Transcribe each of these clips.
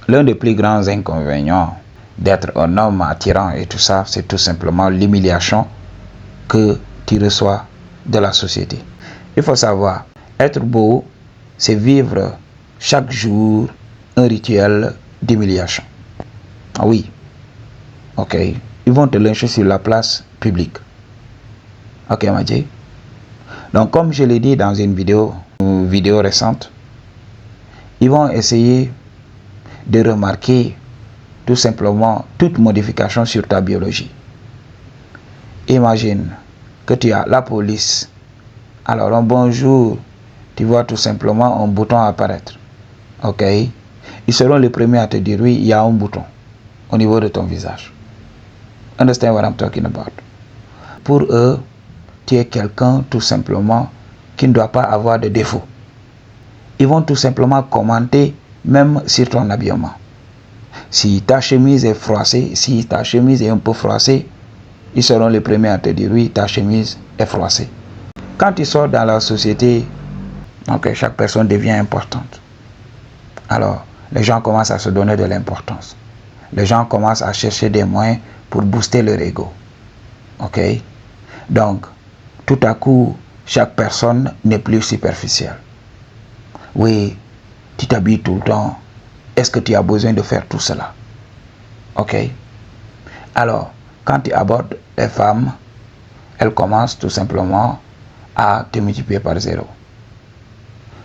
L'un des plus grands inconvénients d'être un homme attirant et tout ça, c'est tout simplement l'humiliation que tu reçois de la société. Il faut savoir, être beau, c'est vivre chaque jour un rituel d'humiliation. Ah oui, ok. Ils vont te lyncher sur la place publique. Ok, Madji. Donc, comme je l'ai dit dans une vidéo récente, ils vont essayer de remarquer tout simplement toute modification sur ta biologie. Imagine que tu as la police. Alors, un bonjour, tu vois tout simplement un bouton apparaître. Ok? Ils seront les premiers à te dire, oui, il y a un bouton au niveau de ton visage. Understand what I'm talking about? Pour eux, tu es quelqu'un tout simplement qui ne doit pas avoir de défaut. Ils vont tout simplement commenter même sur ton habillement. Si ta chemise est froissée, si ta chemise est un peu froissée, ils seront les premiers à te dire, oui, ta chemise est froissée. Quand tu sors dans la société, donc chaque personne devient importante. Alors, les gens commencent à se donner de l'importance. Les gens commencent à chercher des moyens pour booster leur ego. Ok? Donc, tout à coup, chaque personne n'est plus superficielle. Oui, tu t'habilles tout le temps. Est-ce que tu as besoin de faire tout cela? Ok? Alors, quand tu abordes les femmes, elles commencent tout simplement à te multiplier par 0.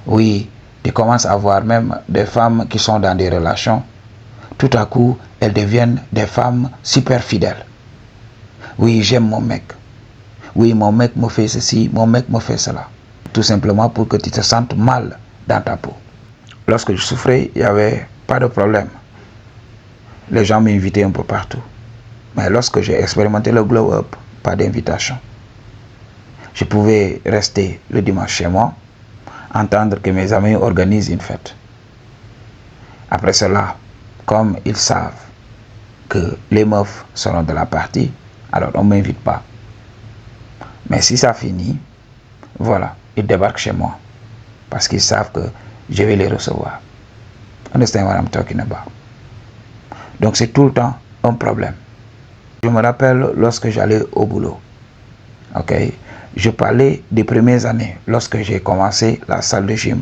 Oui, tu commences à voir même des femmes qui sont dans des relations. Tout à coup, elles deviennent des femmes super fidèles. Oui, j'aime mon mec. Oui, mon mec me fait ceci, mon mec me fait cela. Tout simplement pour que tu te sentes mal dans ta peau. Lorsque je souffrais, il n'y avait pas de problème. Les gens m'invitaient un peu partout. Mais lorsque j'ai expérimenté le glow up, pas d'invitation. Je pouvais rester le dimanche chez moi, entendre que mes amis organisent une fête. Après cela, comme ils savent que les meufs seront de la partie, alors on ne m'invite pas. Mais si ça finit, voilà, ils débarquent chez moi. Parce qu'ils savent que je vais les recevoir. Understand what I'm talking about? Donc c'est tout le temps un problème. Je me rappelle lorsque j'allais au boulot. Ok? Je parlais des premières années, lorsque j'ai commencé la salle de gym,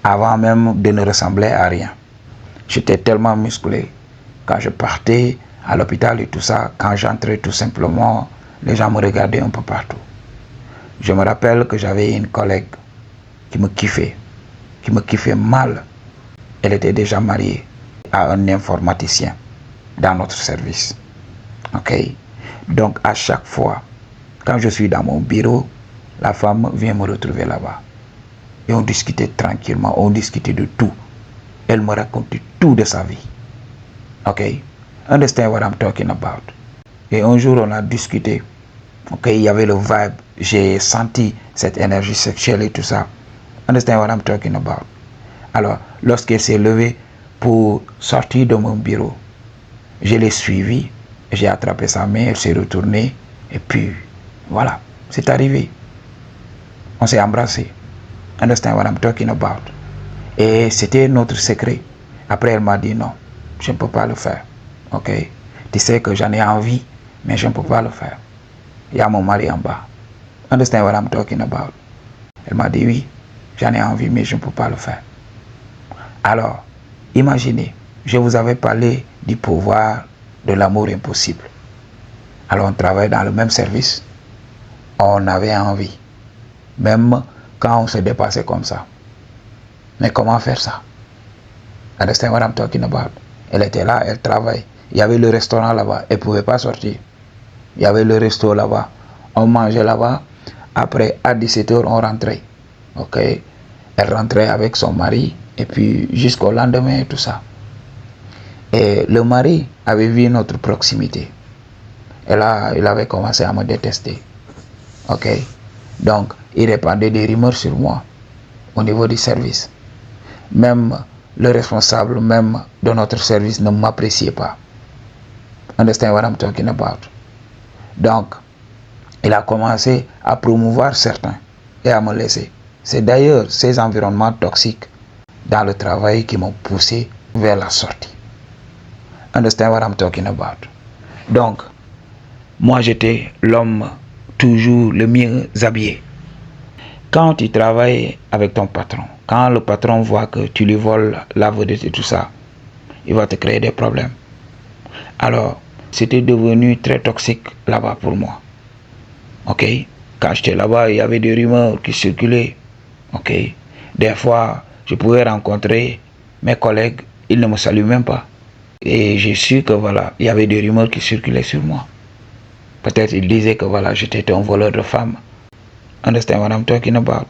avant même de ne ressembler à rien. J'étais tellement musclé. Quand je partais à l'hôpital et tout ça, quand j'entrais tout simplement, les gens me regardaient un peu partout. Je me rappelle que j'avais une collègue qui me kiffait mal. Elle était déjà mariée à un informaticien dans notre service. Ok? Donc à chaque fois, quand je suis dans mon bureau, la femme vient me retrouver là-bas. Et on discutait tranquillement, on discutait de tout. Elle me racontait tout de sa vie. Ok? Understand what I'm talking about? Et un jour, on a discuté. Ok? Il y avait le vibe. J'ai senti cette énergie sexuelle et tout ça. Understand what I'm talking about? Alors, lorsqu'elle s'est levée pour sortir de mon bureau, je l'ai suivie. J'ai attrapé sa main, elle s'est retournée. Et puis, voilà, c'est arrivé. On s'est embrassé. Understand what I'm talking about? Et c'était notre secret. Après, elle m'a dit non, je ne peux pas le faire. Ok? Tu sais que j'en ai envie, mais je ne peux pas le faire. Il y a mon mari en bas. Understand what I'm talking about? Elle m'a dit oui, j'en ai envie, mais je ne peux pas le faire. Alors, imaginez, je vous avais parlé du pouvoir de l'amour impossible. Alors, on travaille dans le même service. On avait envie. Même quand on se dépassait comme ça. Mais comment faire ça? Understand what I'm talking about? Elle était là, elle travaille. Il y avait le restaurant là-bas, elle ne pouvait pas sortir. Il y avait le resto là-bas. On mangeait là-bas. Après, à 17h, on rentrait. Ok? Elle rentrait avec son mari. Et puis, jusqu'au lendemain et tout ça. Et le mari avait vu notre proximité. Et là, il avait commencé à me détester. Ok? Donc, il répandait des rumeurs sur moi. Au niveau du service. Même le responsable même de notre service ne m'appréciait pas. Understand what I'm talking about? Donc, il a commencé à promouvoir certains et à me laisser. C'est d'ailleurs ces environnements toxiques dans le travail qui m'ont poussé vers la sortie. Understand what I'm talking about? Donc, moi j'étais l'homme toujours le mieux habillé. Quand tu travailles avec ton patron, quand le patron voit que tu lui voles la vedette et tout ça, il va te créer des problèmes. Alors, c'était devenu très toxique là-bas pour moi. Ok? Quand j'étais là-bas, il y avait des rumeurs qui circulaient. Ok? Des fois, je pouvais rencontrer mes collègues, ils ne me saluent même pas. Et j'ai su que voilà, il y avait des rumeurs qui circulaient sur moi. Peut-être ils disaient que voilà, j'étais un voleur de femmes. Understand what I'm talking about?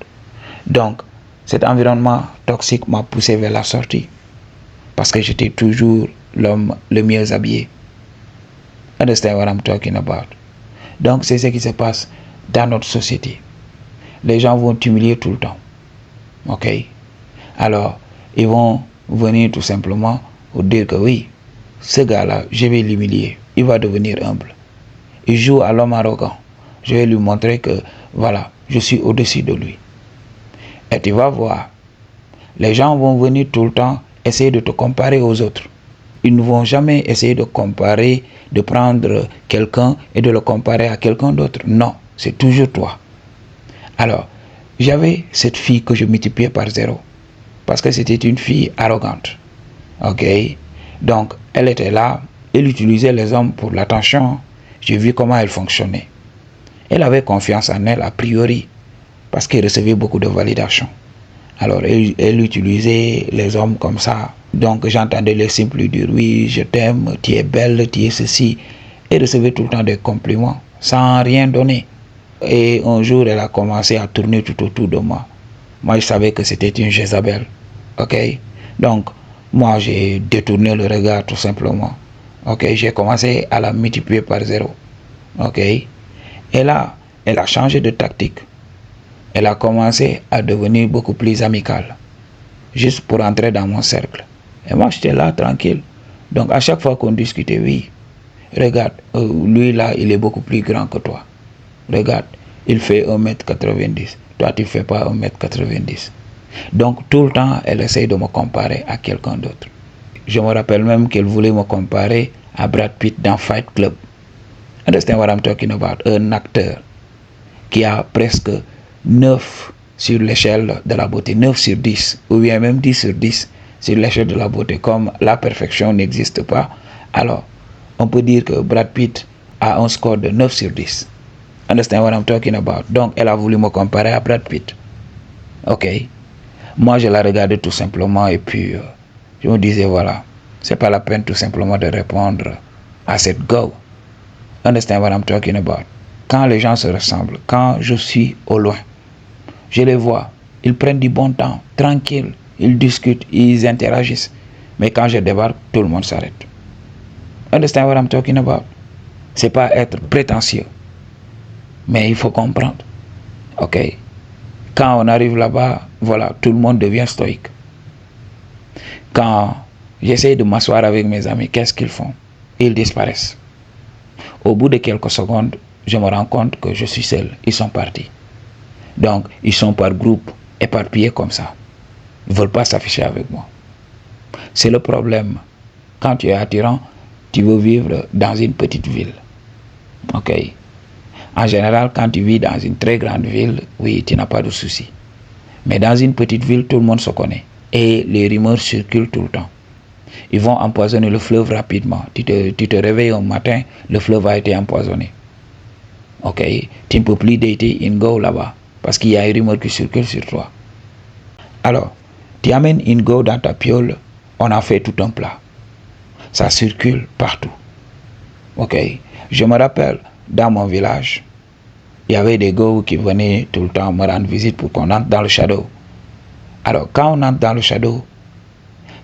Donc, cet environnement toxique m'a poussé vers la sortie. Parce que j'étais toujours l'homme le mieux habillé. Understand what I'm talking about? Donc, c'est ce qui se passe dans notre société. Les gens vont t'humilier tout le temps. Ok? Alors, ils vont venir tout simplement pour dire que oui, ce gars-là, je vais l'humilier. Il va devenir humble. Il joue à l'homme arrogant. Je vais lui montrer que, voilà, je suis au-dessus de lui. Et tu vas voir, les gens vont venir tout le temps essayer de te comparer aux autres. Ils ne vont jamais essayer de comparer, de prendre quelqu'un et de le comparer à quelqu'un d'autre. Non, c'est toujours toi. Alors, j'avais cette fille que je multipliais par 0. Parce que c'était une fille arrogante. Ok? Donc, elle était là, elle utilisait les hommes pour l'attention. J'ai vu comment elle fonctionnait. Elle avait confiance en elle a priori, parce qu'elle recevait beaucoup de validation. Alors, elle utilisait les hommes comme ça. Donc, j'entendais les simples dire oui, je t'aime, tu es belle, tu es ceci. Elle recevait tout le temps des compliments, sans rien donner. Et un jour, elle a commencé à tourner tout autour de moi. Moi, je savais que c'était une Jézabel. Ok? Donc, moi, j'ai détourné le regard tout simplement. Ok? J'ai commencé à la multiplier par 0. Ok? Et là, elle a changé de tactique. Elle a commencé à devenir beaucoup plus amicale. Juste pour entrer dans mon cercle. Et moi, j'étais là, tranquille. Donc, à chaque fois qu'on discutait, oui, regarde, lui là, il est beaucoup plus grand que toi. Regarde, il fait 1m90. Toi, tu ne fais pas 1m90. Donc, tout le temps, elle essaye de me comparer à quelqu'un d'autre. Je me rappelle même qu'elle voulait me comparer à Brad Pitt dans Fight Club. Understand what I'm talking about? Un acteur qui a presque 9 sur l'échelle de la beauté, 9 sur 10, ou bien même 10 sur 10 sur l'échelle de la beauté. Comme la perfection n'existe pas, alors on peut dire que Brad Pitt a un score de 9 sur 10. Understand what I'm talking about? Donc, elle a voulu me comparer à Brad Pitt. Ok? Moi, je la regardais tout simplement et puis je me disais, voilà, c'est pas la peine tout simplement de répondre à cette go. Understand what I'm talking about? Quand les gens se ressemblent, quand je suis au loin, je les vois, ils prennent du bon temps, tranquille, ils discutent, ils interagissent. Mais quand je débarque, tout le monde s'arrête. Understand what I'm talking about? C'est pas être prétentieux, mais il faut comprendre. Ok? Quand on arrive là-bas, voilà, tout le monde devient stoïque. Quand j'essaie de m'asseoir avec mes amis, qu'est-ce qu'ils font? Ils disparaissent. Au bout de quelques secondes, je me rends compte que je suis seul. Ils sont partis. Donc, ils sont par groupe, éparpillés comme ça. Ils ne veulent pas s'afficher avec moi. C'est le problème. Quand tu es attirant, tu veux vivre dans une petite ville. Ok? En général, quand tu vis dans une très grande ville, oui, tu n'as pas de soucis. Mais dans une petite ville, tout le monde se connaît. Et les rumeurs circulent tout le temps. Ils vont empoisonner le fleuve rapidement. Tu te réveilles un matin, le fleuve a été empoisonné. Ok? Tu ne peux plus dater une go là-bas. Parce qu'il y a une rumeur qui circule sur toi. Alors, tu amènes une go dans ta piole, on a fait tout un plat. Ça circule partout. Ok? Je me rappelle, dans mon village, il y avait des go qui venaient tout le temps me rendre visite pour qu'on entre dans le shadow. Alors, quand on entre dans le shadow,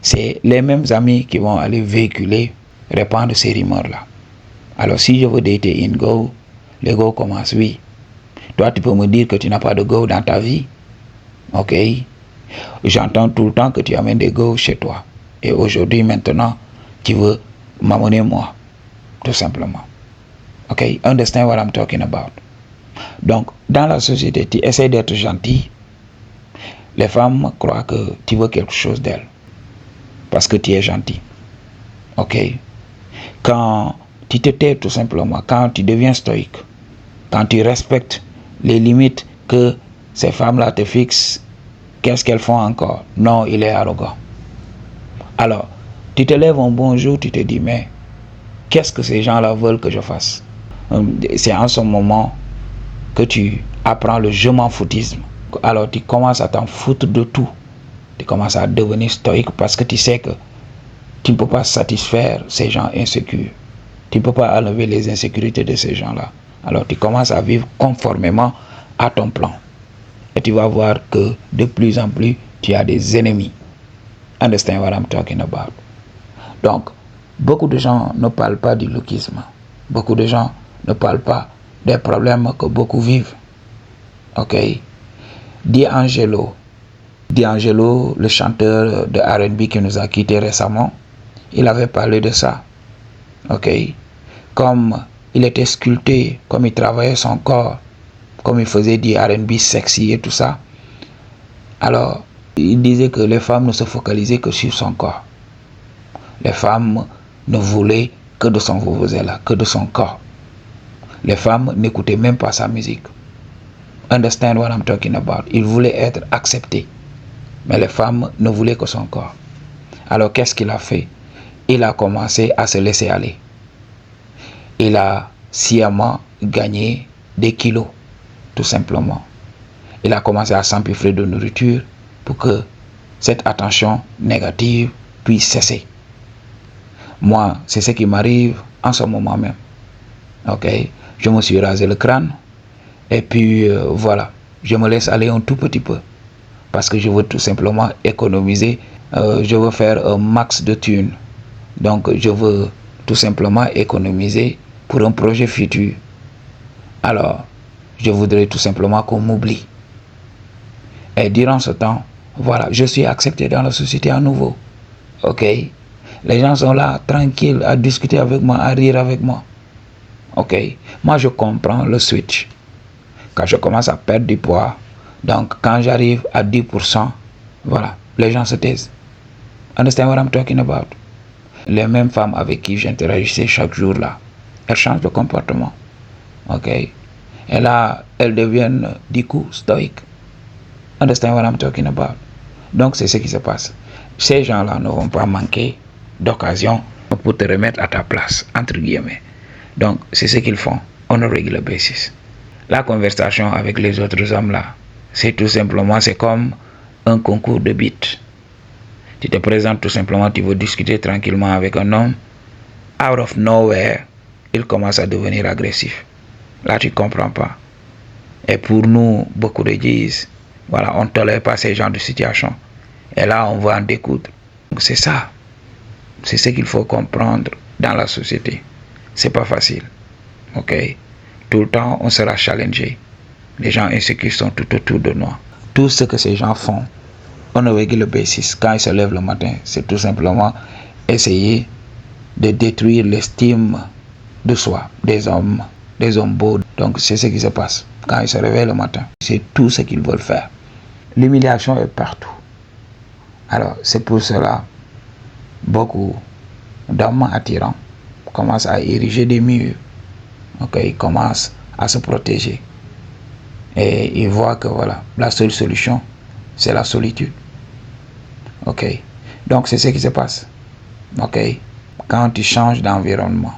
c'est les mêmes amis qui vont aller véhiculer, répandre ces rumeurs-là. Alors, si je veux dater une go, les go commencent, oui. Toi, tu peux me dire que tu n'as pas de go dans ta vie. Ok? J'entends tout le temps que tu amènes des go chez toi. Et aujourd'hui, maintenant, tu veux m'amener moi. Tout simplement. Ok? Understand what I'm talking about? Donc, dans la société, tu essaies d'être gentil. Les femmes croient que tu veux quelque chose d'elles. Parce que tu es gentil. Ok? Quand tu te tais tout simplement, quand tu deviens stoïque, quand tu respectes les limites que ces femmes-là te fixent, qu'est-ce qu'elles font encore? Non, il est arrogant. Alors, tu te lèves un bon jour, tu te dis, mais qu'est-ce que ces gens-là veulent que je fasse? C'est en ce moment que tu apprends le je m'en foutisme. Alors tu commences à t'en foutre de tout. Tu commences à devenir stoïque parce que tu sais que tu ne peux pas satisfaire ces gens insécures. Tu ne peux pas enlever les insécurités de ces gens-là. Alors tu commences à vivre conformément à ton plan. Et tu vas voir que de plus en plus, tu as des ennemis. Understand what I'm talking about? Donc, beaucoup de gens ne parlent pas du lookisme. Beaucoup de gens ne parlent pas des problèmes que beaucoup vivent. Ok? D'Angelo, le chanteur de R&B qui nous a quittés récemment, il avait parlé de ça. Ok? Comme il était sculpté, comme il travaillait son corps, comme il faisait du R&B sexy et tout ça. Alors, il disait que les femmes ne se focalisaient que sur son corps. Les femmes ne voulaient que de son vuvuzela, que de son corps. Les femmes n'écoutaient même pas sa musique. Understand what I'm talking about? Il voulait être accepté. Mais les femmes ne voulaient que son corps. Alors qu'est-ce qu'il a fait? Il a commencé à se laisser aller. Il a sciemment gagné des kilos, tout simplement. Il a commencé à s'empiffrer de nourriture pour que cette attention négative puisse cesser. Moi, c'est ce qui m'arrive en ce moment même. Ok? Je me suis rasé le crâne. Et puis voilà, je me laisse aller un tout petit peu. Parce que je veux tout simplement économiser. Je veux faire un max de thunes. Donc je veux tout simplement économiser pour un projet futur. Alors, je voudrais tout simplement qu'on m'oublie. Et durant ce temps, voilà, je suis accepté dans la société à nouveau. Ok? Les gens sont là, tranquilles, à discuter avec moi, à rire avec moi. Ok? Moi, je comprends le switch. Quand je commence à perdre du poids, donc quand j'arrive à 10%, voilà, les gens se taisent. Understand what I'm talking about? Les mêmes femmes avec qui j'interagissais chaque jour là, elles changent de comportement. Ok? Et là, elles deviennent du coup stoïques. Understand what I'm talking about? Donc c'est ce qui se passe. Ces gens-là ne vont pas manquer d'occasion pour te remettre à ta place, entre guillemets. Donc c'est ce qu'ils font on a regular basis. La conversation avec les autres hommes là, c'est tout simplement, c'est comme un concours de beats. Tu te présentes tout simplement, tu veux discuter tranquillement avec un homme. Out of nowhere, il commence à devenir agressif. Là, tu ne comprends pas. Et pour nous, beaucoup de disent, voilà, on ne tolère pas ces genres de situations. Et là, on va en découdre. Donc, c'est ça. C'est ce qu'il faut comprendre dans la société. C'est pas facile. Ok? Tout le temps, on sera challengé. Les gens insécures sont tout autour de nous. Tout ce que ces gens font, on a regular basis, quand ils se lèvent le matin, c'est tout simplement essayer de détruire l'estime de soi, des hommes beaux. Donc c'est ce qui se passe quand ils se réveillent le matin. C'est tout ce qu'ils veulent faire. L'humiliation est partout. Alors c'est pour cela, beaucoup d'hommes attirants commencent à ériger des murs. Okay, ils commencent à se protéger. Et ils voient que voilà, la seule solution, c'est la solitude. Ok. Donc c'est ce qui se passe. Ok. Quand tu changes d'environnement,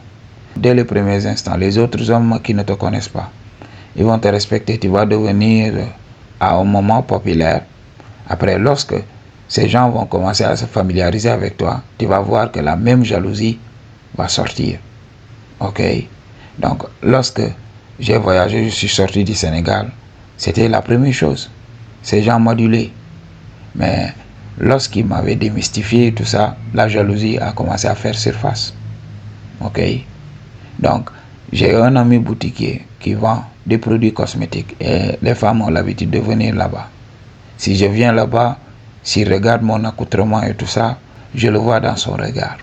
dès les premiers instants, les autres hommes qui ne te connaissent pas, ils vont te respecter. Tu vas devenir à un moment populaire. Après, lorsque ces gens vont commencer à se familiariser avec toi, tu vas voir que la même jalousie va sortir. Ok. Donc, lorsque j'ai voyagé, je suis sorti du Sénégal, c'était la première chose. Ces gens modulaient. Mais lorsqu'ils m'avaient démystifié tout ça, la jalousie a commencé à faire surface. Ok? Donc, j'ai un ami boutiquier qui vend des produits cosmétiques et les femmes ont l'habitude de venir là-bas. Si je viens là-bas, s'il regarde mon accoutrement et tout ça, je le vois dans son regard.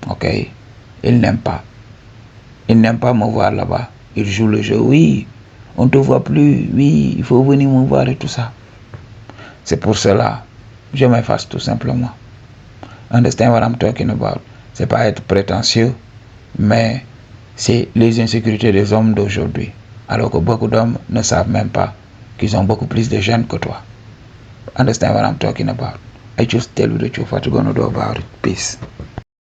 Ok? Il n'aime pas. Il n'aime pas me voir là-bas. Il joue le jeu. Oui, on ne te voit plus. Oui, il faut venir me voir et tout ça. C'est pour cela que je m'efface tout simplement. Understand what I'm talking about? C'est pas être prétentieux, mais c'est les insécurités des hommes d'aujourd'hui. Alors que beaucoup d'hommes ne savent même pas qu'ils ont beaucoup plus de gènes que toi. Understand what I'm talking about? I just tell you the truth, what you're gonna do about it. Peace.